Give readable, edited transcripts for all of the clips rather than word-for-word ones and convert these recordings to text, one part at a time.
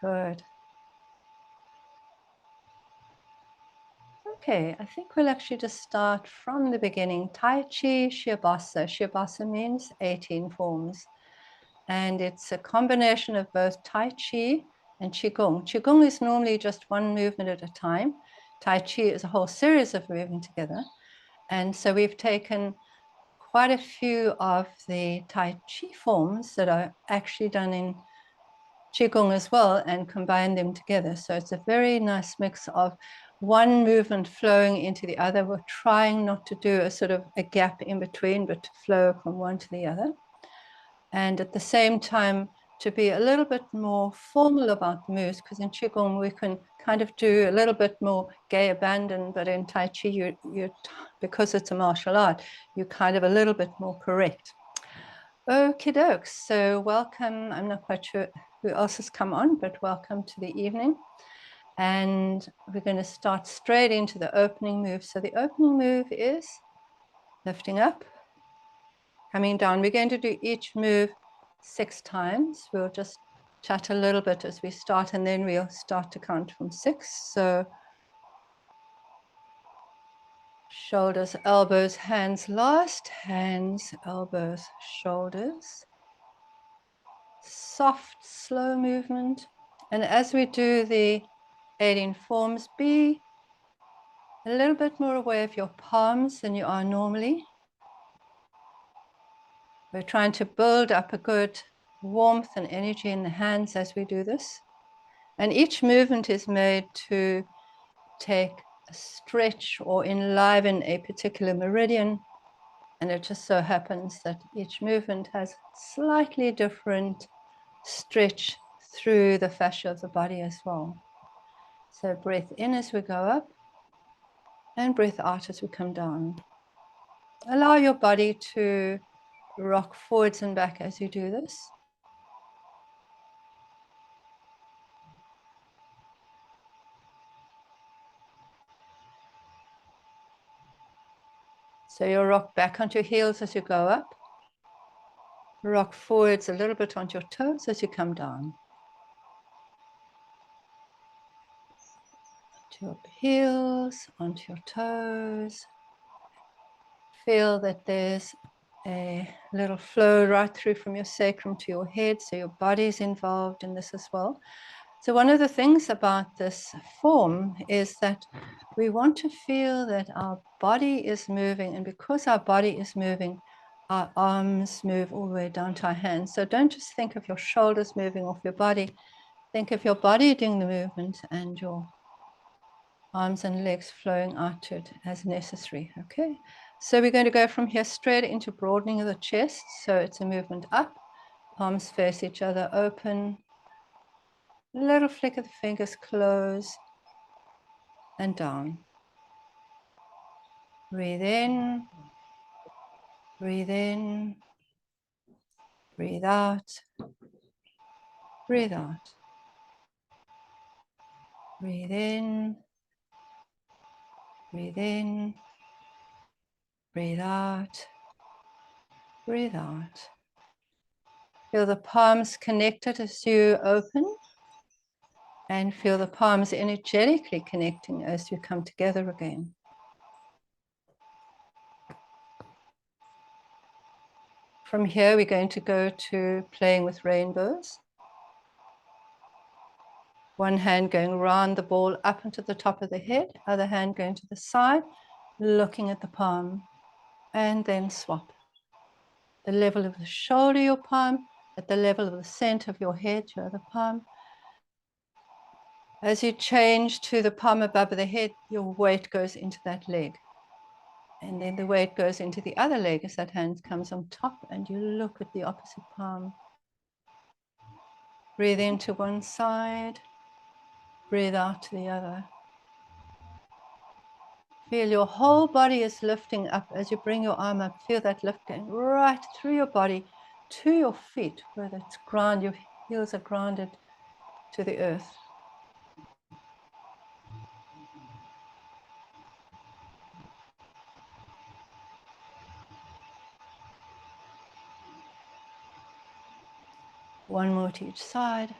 Good. Okay, I think we'll actually just start from the beginning. Taichi Shibashi. Shibashi means 18 forms. And it's a combination of both Tai Chi and QiGong. QiGong is normally just one movement at a time. Tai Chi is a whole series of moving together. And so we've taken quite a few of the Tai Chi forms that are actually done in QiGong as well and combine them together. So it's a very nice mix of one movement flowing into the other. We're trying not to do a sort of a gap in between, but to flow from one to the other. And at the same time, to be a little bit more formal about the moves, because in Qigong we can kind of do a little bit more gay abandon, but in Tai Chi, because it's a martial art, you're kind of a little bit more correct. Okie dokes, so welcome. I'm not quite sure who else has come on, but welcome to the evening. And we're going to start straight into the opening move. So the opening move is lifting up, coming down. We're going to do each move 6 times. We'll just chat a little bit as we start, and then we'll start to count from 6. So shoulders, elbows, hands last. Hands, elbows, shoulders. Soft, slow movement. And as we do the 18 forms, be a little bit more aware of your palms than you are normally. We're trying to build up a good warmth and energy in the hands as we do this. And each movement is made to take a stretch or enliven a particular meridian. And it just so happens that each movement has slightly different stretch through the fascia of the body as well. So breath in as we go up and breath out as we come down. Allow your body to rock forwards and back as you do this. So you'll rock back onto your heels as you go up. Rock forwards a little bit onto your toes as you come down. Onto your heels, onto your toes. Feel that there's a little flow right through from your sacrum to your head, so your body's involved in this as well. So one of the things about this form is that we want to feel that our body is moving, and because our body is moving, our arms move all the way down to our hands. So don't just think of your shoulders moving off your body. Think of your body doing the movement and your arms and legs flowing out to it as necessary. Okay, so we're going to go from here straight into broadening of the chest. So it's a movement up, palms face each other, open. Little flick of the fingers, close and down. Breathe in, breathe in, breathe out, breathe out. Breathe in, breathe in, breathe out, breathe out. Feel the palms connected as you open, and feel the palms energetically connecting as you come together again. From here, we're going to go to playing with rainbows. One hand going around the ball up into the top of the head, other hand going to the side, looking at the palm, and then swap. The level of the shoulder, your palm, at the level of the center of your head, your other palm. As you change to the palm above the head, your weight goes into that leg. And then the weight goes into the other leg as that hand comes on top, and you look at the opposite palm. Breathe into one side, breathe out to the other. Feel your whole body is lifting up as you bring your arm up. Feel that lift going right through your body to your feet, where that's ground, your heels are grounded to the earth. One more to each side.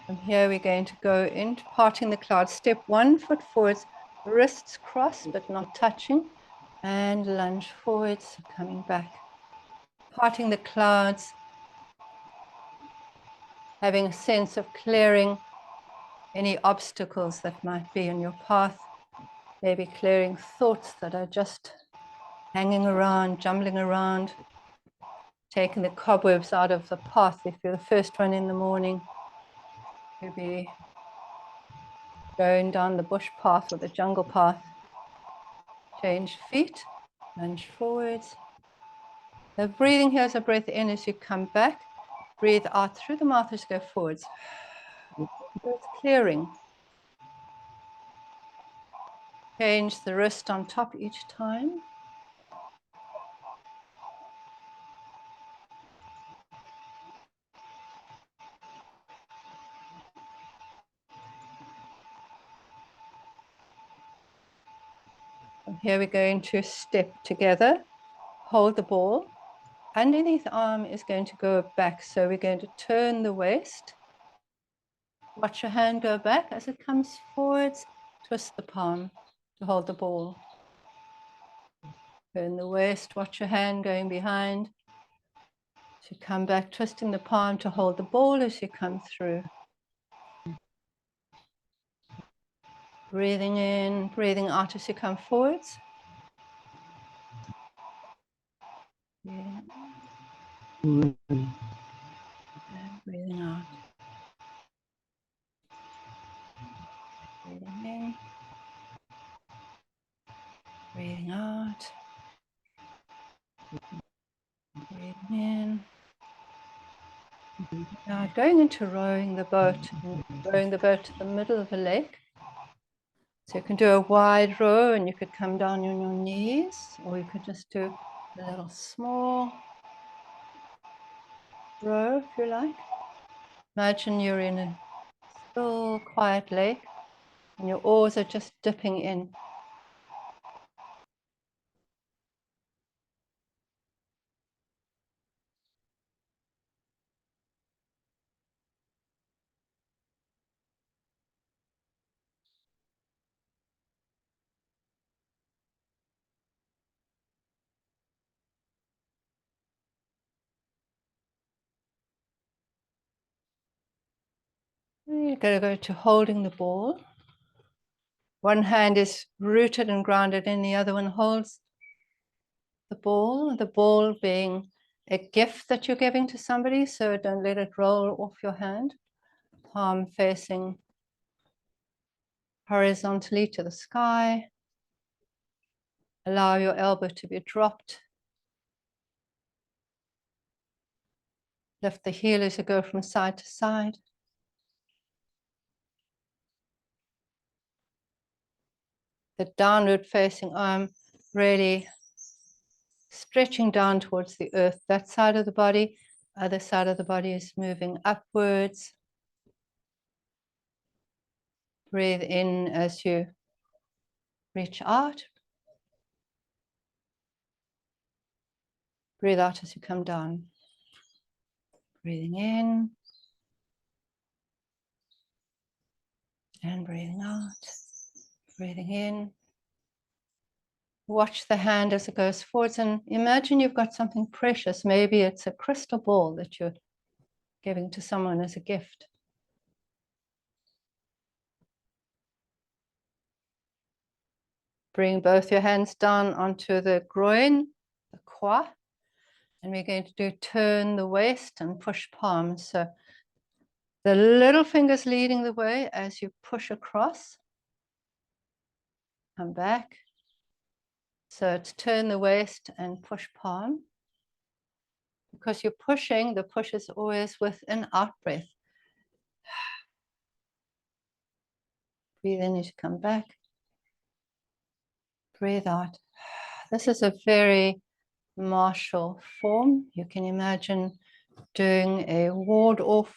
From here, we're going to go into parting the clouds. Step 1 foot forwards, wrists crossed but not touching, and lunge forwards, coming back. Parting the clouds, having a sense of clearing any obstacles that might be in your path, maybe clearing thoughts that are just hanging around, jumbling around, taking the cobwebs out of the path. If you're the first one in the morning, you'll be going down the bush path or the jungle path. Change feet, lunge forwards. The breathing here is a breath in as you come back. Breathe out through the mouth as you go forwards. Breath clearing. Change the wrist on top each time. From here we're going to step together. Hold the ball. Underneath arm is going to go back. So we're going to turn the waist. Watch your hand go back as it comes forwards. Twist the palm to hold the ball. Turn the waist, watch your hand going behind. As you come back, twisting the palm to hold the ball as you come through. Breathing in, breathing out as you come forwards. Yeah. And breathing out. Breathing in. Breathing out. Breathing in. Now going into rowing the boat, and rowing the boat to the middle of the lake. So you can do a wide row and you could come down on your knees, or you could just do a little small row if you like. Imagine you're in a still quiet lake and your oars are just dipping in. You're going to go to holding the ball. One hand is rooted and grounded in, the other one holds the ball being a gift that you're giving to somebody, so don't let it roll off your hand. Palm facing horizontally to the sky. Allow your elbow to be dropped. Lift the heel as you go from side to side. The downward facing arm really stretching down towards the earth. That side of the body, other side of the body is moving upwards. Breathe in as you reach out. Breathe out as you come down. Breathing in and breathing out. Breathing in. Watch the hand as it goes forwards and imagine you've got something precious. Maybe it's a crystal ball that you're giving to someone as a gift. Bring both your hands down onto the groin, the qua, and we're going to do turn the waist and push palms. So the little fingers leading the way as you push across. Come back. So it's turn the waist and push palm. Because you're pushing, the push is always with an out breath. Breathe in as you come back. Breathe out. This is a very martial form. You can imagine doing a ward off,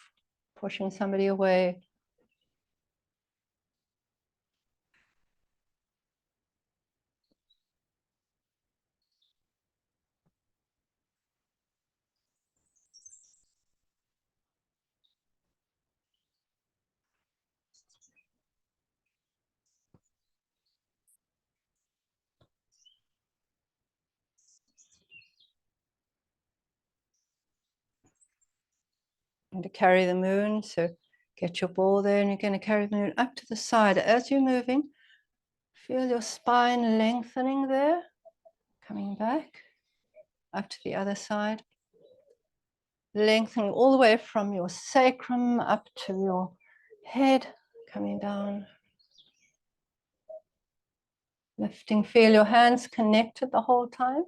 pushing somebody away. going to carry the moon, so get your ball there, and you're going to carry the moon up to the side. As you're moving, feel your spine lengthening there, coming back up to the other side, lengthening all the way from your sacrum up to your head, coming down, lifting. Feel your hands connected the whole time,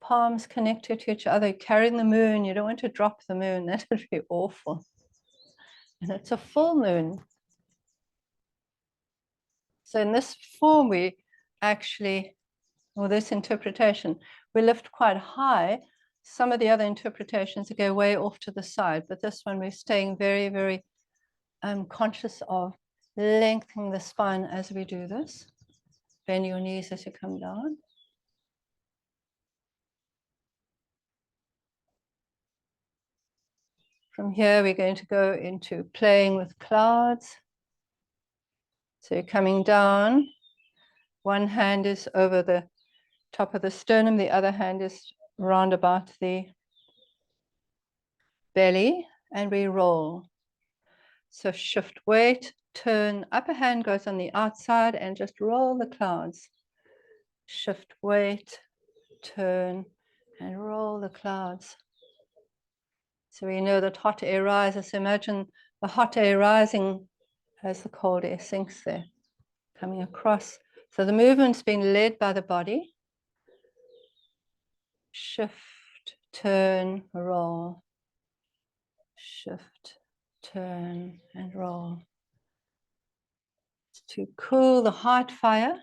palms connected to each other, carrying the moon. You don't want to drop the moon, that would be awful. And it's a full moon. So in this form, we actually, or this interpretation, we lift quite high. Some of the other interpretations go way off to the side, but this one we're staying very, very conscious of lengthening the spine as we do this. Bend your knees as you come down. From here, we're going to go into playing with clouds. So you're coming down. One hand is over the top of the sternum. The other hand is round about the belly, and we roll. So shift weight, turn, upper hand goes on the outside, and just roll the clouds. Shift weight, turn, and roll the clouds. So we know that hot air rises. Imagine the hot air rising as the cold air sinks there, coming across. So the movement's being led by the body. Shift, turn, roll. Shift, turn, and roll. To cool the heart fire.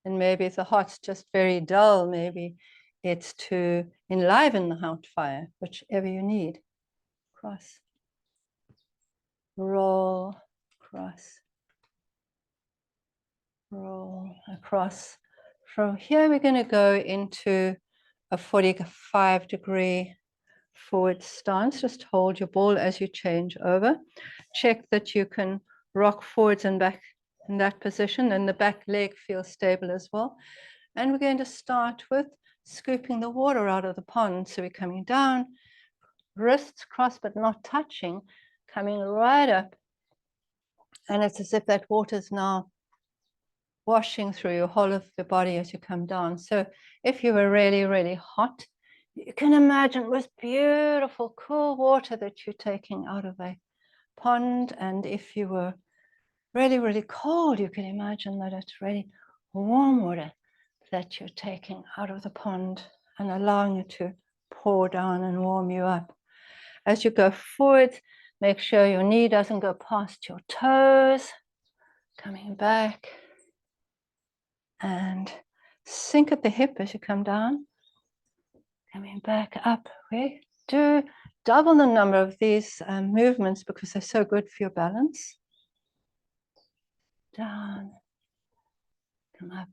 And maybe if the heart's just very dull, maybe it's to enliven the heart fire, whichever you need. Cross, roll, cross, roll, across. From here, we're going to go into a 45-degree forward stance. Just hold your ball as you change over. Check that you can rock forwards and back in that position, and the back leg feels stable as well. And we're going to start with scooping the water out of the pond. So we're coming down, wrists crossed but not touching, coming right up. And it's as if that water is now washing through your whole of the body as you come down. So if you were really, really hot, you can imagine it was beautiful, cool water that you're taking out of a pond. And if you were really, really cold, you can imagine that it's really warm water that you're taking out of the pond and allowing it to pour down and warm you up. As you go forward, make sure your knee doesn't go past your toes. Coming back. And sink at the hip as you come down. Coming back up. We do double the number of these movements because they're so good for your balance. Down. Come up.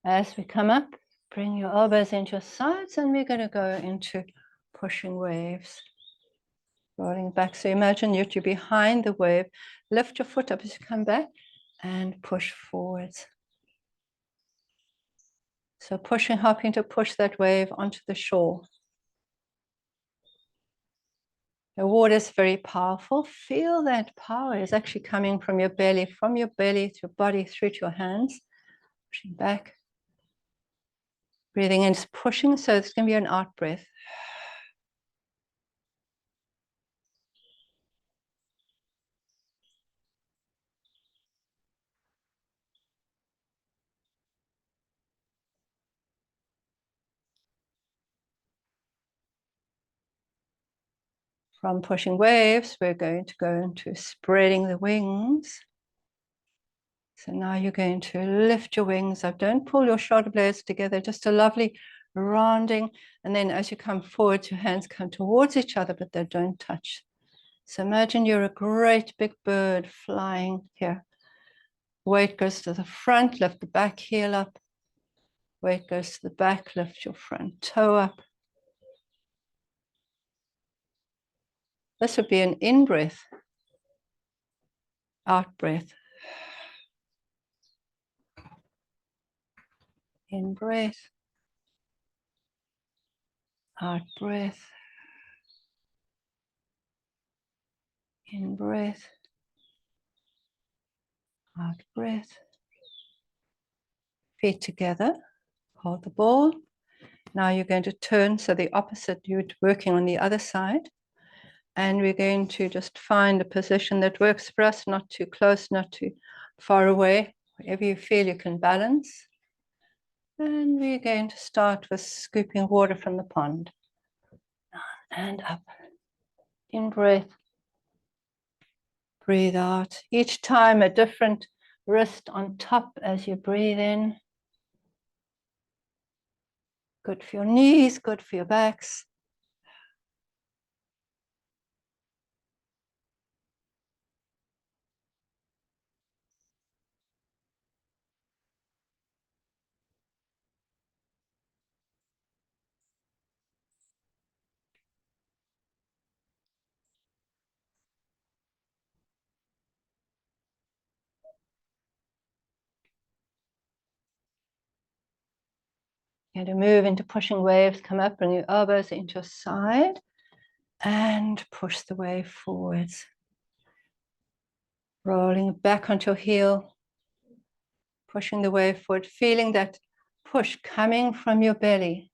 As we come up, bring your elbows into your sides, and we're going to go into pushing waves. Rolling back. So imagine you're behind the wave. Lift your foot up as you come back and push forwards. So pushing, helping to push that wave onto the shore. The water is very powerful. Feel that power is actually coming from your belly to your body, through to your hands. Pushing back. Breathing in, pushing. So it's going to be an out breath. From pushing waves, we're going to go into spreading the wings. So now you're going to lift your wings up. Don't pull your shoulder blades together, just a lovely rounding. And then as you come forward, your hands come towards each other, but they don't touch. So imagine you're a great big bird flying here. Weight goes to the front, lift the back heel up. Weight goes to the back, lift your front toe up. This would be an in-breath, out-breath. In breath, out breath, in breath, out breath. Feet together, hold the ball. Now you're going to turn, so the opposite, you're working on the other side. And we're going to just find a position that works for us, not too close, not too far away, wherever you feel you can balance. And we're going to start with scooping water from the pond. And up. In breath. Breathe out. Each time a different wrist on top as you breathe in. Good for your knees, good for your backs. You're going to move into pushing waves, come up, bring your elbows into your side, and push the wave forwards. Rolling back onto your heel, pushing the wave forward, feeling that push coming from your belly.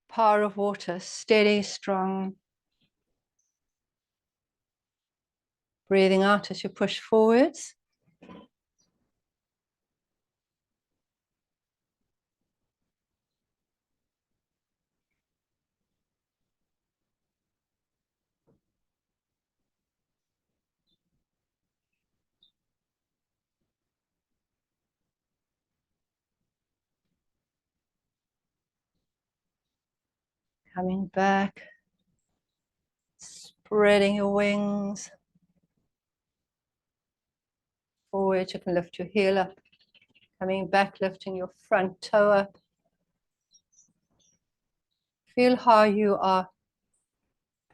Power of water, steady, strong. Breathing out as you push forwards. Coming back, spreading your wings. Forward, you can lift your heel up. Coming back, lifting your front toe up. Feel how you are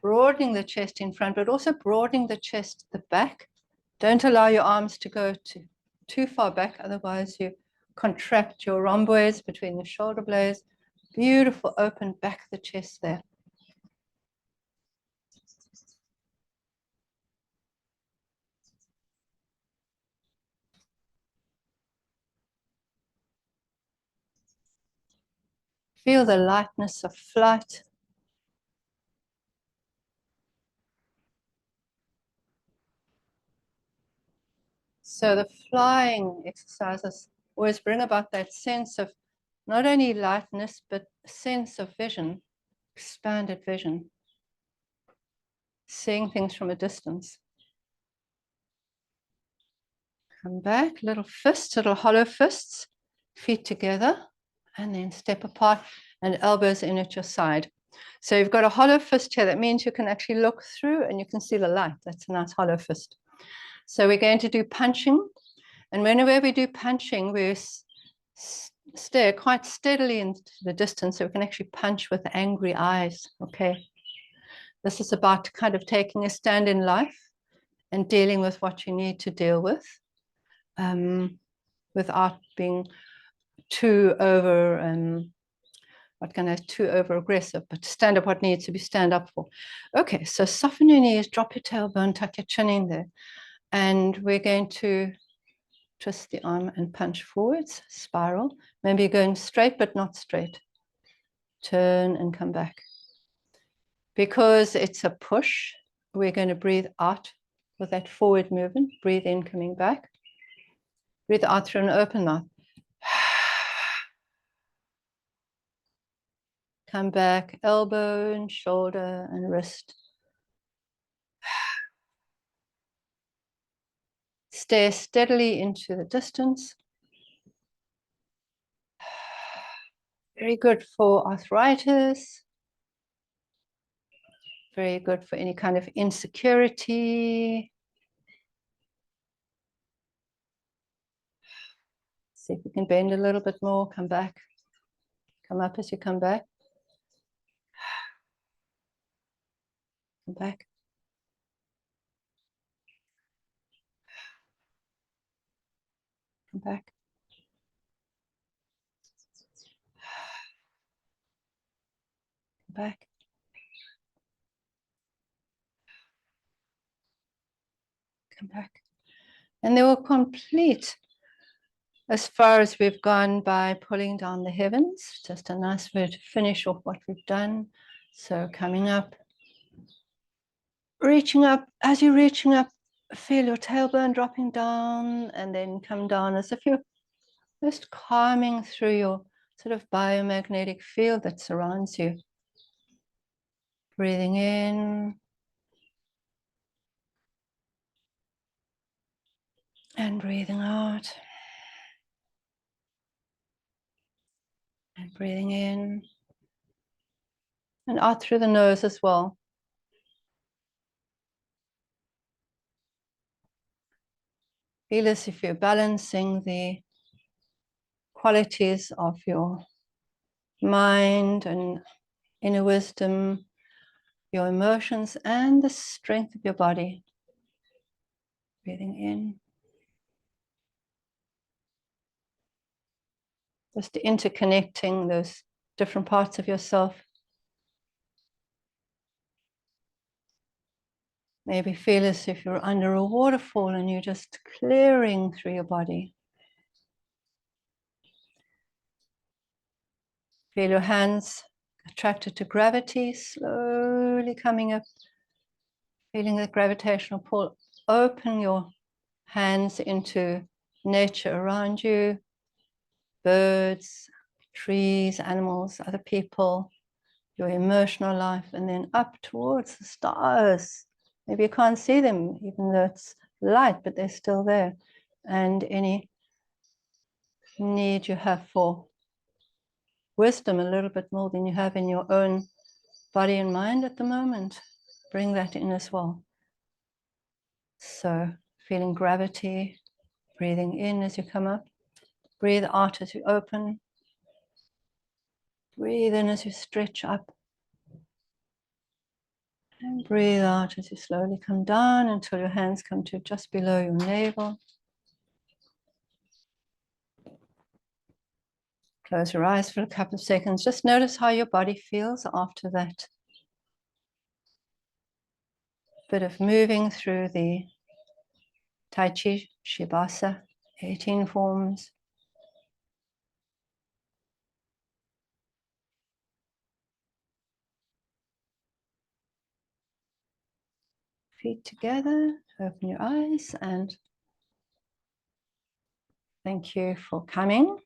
broadening the chest in front, but also broadening the chest at the back. Don't allow your arms to go too far back, otherwise you contract your rhomboids between the shoulder blades. Beautiful open back of the chest there. Feel the lightness of flight. So the flying exercises always bring about that sense of not only lightness, but a sense of vision, expanded vision, seeing things from a distance. Come back, little fists, little hollow fists, feet together, and then step apart and elbows in at your side. So you've got a hollow fist here. That means you can actually look through and you can see the light. That's a nice hollow fist. So we're going to do punching. And whenever we do punching, we stare quite steadily into the distance so we can actually punch with angry eyes, okay? This is about kind of taking a stand in life and dealing with what you need to deal with without being too over, too over aggressive, but stand up what needs to be stand up for. Okay, so soften your knees, drop your tailbone, tuck your chin in there. And we're going to twist the arm and punch forwards, spiral. Maybe going straight, but not straight. Turn and come back. Because it's a push, we're going to breathe out with that forward movement. Breathe in, coming back. Breathe out through an open mouth. Come back, elbow and shoulder and wrist. Stare steadily into the distance. Very good for arthritis. Very good for any kind of insecurity. See if we can bend a little bit more, come back. Come up as you come back. Come back. Come back. back. Come back. And they will complete as far as we've gone by pulling down the heavens. Just a nice way to finish off what we've done. So coming up, reaching up. As you're reaching up, feel your tailbone dropping down, and then come down as if you're just calming through your sort of biomagnetic field that surrounds you. Breathing in and breathing out. And breathing in and out through the nose as well. Feel as if you're balancing the qualities of your mind and inner wisdom, your emotions, and the strength of your body. Breathing in. Just interconnecting those different parts of yourself. Maybe feel as if you're under a waterfall and you're just clearing through your body. Feel your hands attracted to gravity, slowly coming up, feeling the gravitational pull. Open your hands into nature around you, birds, trees, animals, other people, your emotional life, and then up towards the stars. Maybe you can't see them, even though it's light, but they're still there. And any need you have for wisdom, a little bit more than you have in your own body and mind at the moment, bring that in as well. So feeling gravity, breathing in as you come up, breathe out as you open, breathe in as you stretch up, and breathe out as you slowly come down until your hands come to just below your navel. Close your eyes for a couple of seconds. Just notice how your body feels after that bit of moving through the Taichi Shibashi, 18 forms. Feet together, open your eyes, and thank you for coming.